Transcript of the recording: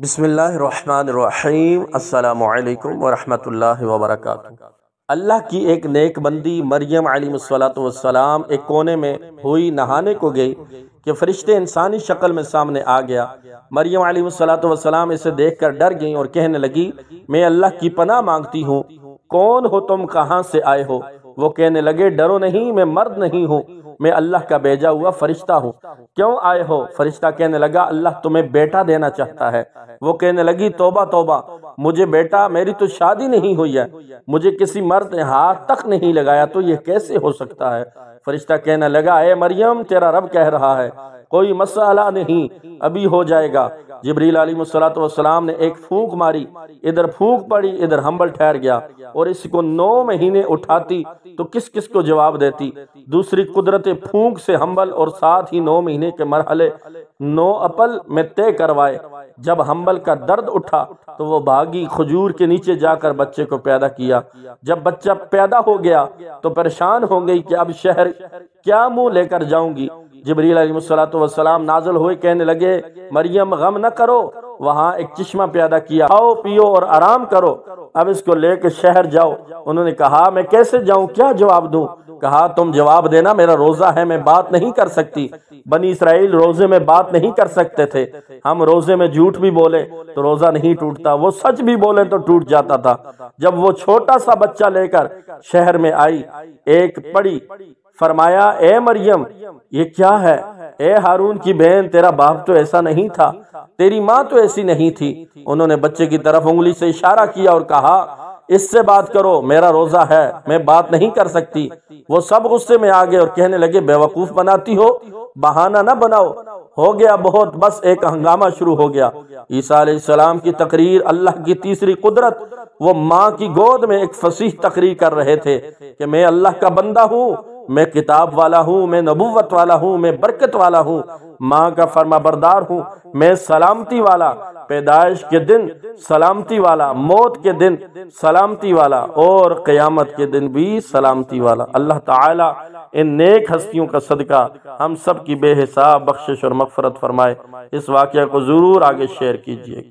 بسم اللہ الرحمن الرحیم۔ السلام علیکم ورحمۃ اللہ وبرکاتہ۔ اللہ کی ایک نیک بندی مریم علیہ السلام ایک کونے میں ہوئی، نہانے کو گئی کہ فرشتے انسانی شکل میں سامنے آ گیا۔ مریم علیہ السلام اسے دیکھ کر ڈر گئیں اور کہنے لگی، میں اللہ کی پناہ مانگتی ہوں، کون ہو تم، کہاں سے آئے ہو؟ وہ کہنے لگے، ڈرو نہیں، میں مرد نہیں ہوں، میں اللہ کا بھیجا ہوا فرشتہ ہوں۔ کیوں آئے ہو؟ فرشتہ کہنے لگا، اللہ تمہیں بیٹا دینا چاہتا ہے۔ وہ کہنے لگی، توبہ توبہ، مجھے بیٹا، میری تو شادی نہیں ہوئی ہے، مجھے کسی مرد نے ہاتھ تک نہیں لگایا، تو یہ کیسے ہو سکتا ہے؟ فرشتہ کہنے لگا، اے مریم، تیرا رب کہہ رہا ہے، کوئی مسئلہ نہیں، ابھی ہو جائے گا۔ جبریل علیہ السلام نے ایک پھونک ماری، ادھر پھونک پڑی، ادھر حمل ٹھہر گیا، اور اس کو 9 مہینے اٹھاتی تو کس کس کو جواب دیتی؟ دوسری قدرت پھونک سے حمل اور ساتھ ہی 9 مہینے کے مرحلے 9 اپل میں طے کروائے۔ جب حمل کا درد اٹھا تو وہ بھاگی، کھجور کے نیچے جا کر بچے کو پیدا کیا۔ جب بچہ پیدا ہو گیا تو پریشان ہو گئی کہ اب شہر کیا منہ لے کر جاؤں گی۔ جبریل علیہ السلام نازل ہوئے، کہنے لگے، مریم غم نہ کرو، وہاں ایک چشمہ پیدا کیا، کھاؤ پیو اور آرام کرو، اب اس کو لے کے شہر جاؤ۔ انہوں نے کہا، میں کیسے جاؤں، کیا جواب دوں؟ کہا، تم جواب دینا، میرا روزہ ہے، میں بات نہیں کر سکتی۔ بنی اسرائیل روزے میں بات نہیں کر سکتے تھے، ہم روزے میں جھوٹ بھی بولے تو روزہ نہیں ٹوٹتا، وہ سچ بھی بولے تو ٹوٹ جاتا تھا۔ جب وہ چھوٹا سا بچہ لے کر شہر میں آئی، ایک پڑی، فرمایا، اے مریم، یہ کیا ہے؟ اے ہارون کی بہن، تیرا باپ تو ایسا نہیں تھا، تیری ماں تو ایسی نہیں تھی۔ انہوں نے بچے کی طرف انگلی سے اشارہ کیا اور کہا، اس سے بات کرو، میرا روزہ ہے، میں بات نہیں کر سکتی۔ وہ سب غصے میں آ گئے اور کہنے لگے، بے وقوف بناتی ہو، بہانہ نہ بناؤ، ہو گیا بہت۔ بس ایک ہنگامہ شروع ہو گیا۔ عیسیٰ علیہ السلام کی تقریر، اللہ کی تیسری قدرت، وہ ماں کی گود میں ایک فصیح تقریر کر رہے تھے کہ میں اللہ کا بندہ ہوں، میں کتاب والا ہوں، میں نبوت والا ہوں، میں برکت والا ہوں، ماں کا فرما بردار ہوں، میں سلامتی والا، پیدائش کے دن سلامتی والا، موت کے دن سلامتی والا، اور قیامت کے دن بھی سلامتی والا۔ اللہ تعالی ان نیک ہستیوں کا صدقہ ہم سب کی بے حساب بخشش اور مغفرت فرمائے۔ اس واقعہ کو ضرور آگے شیئر کیجیے۔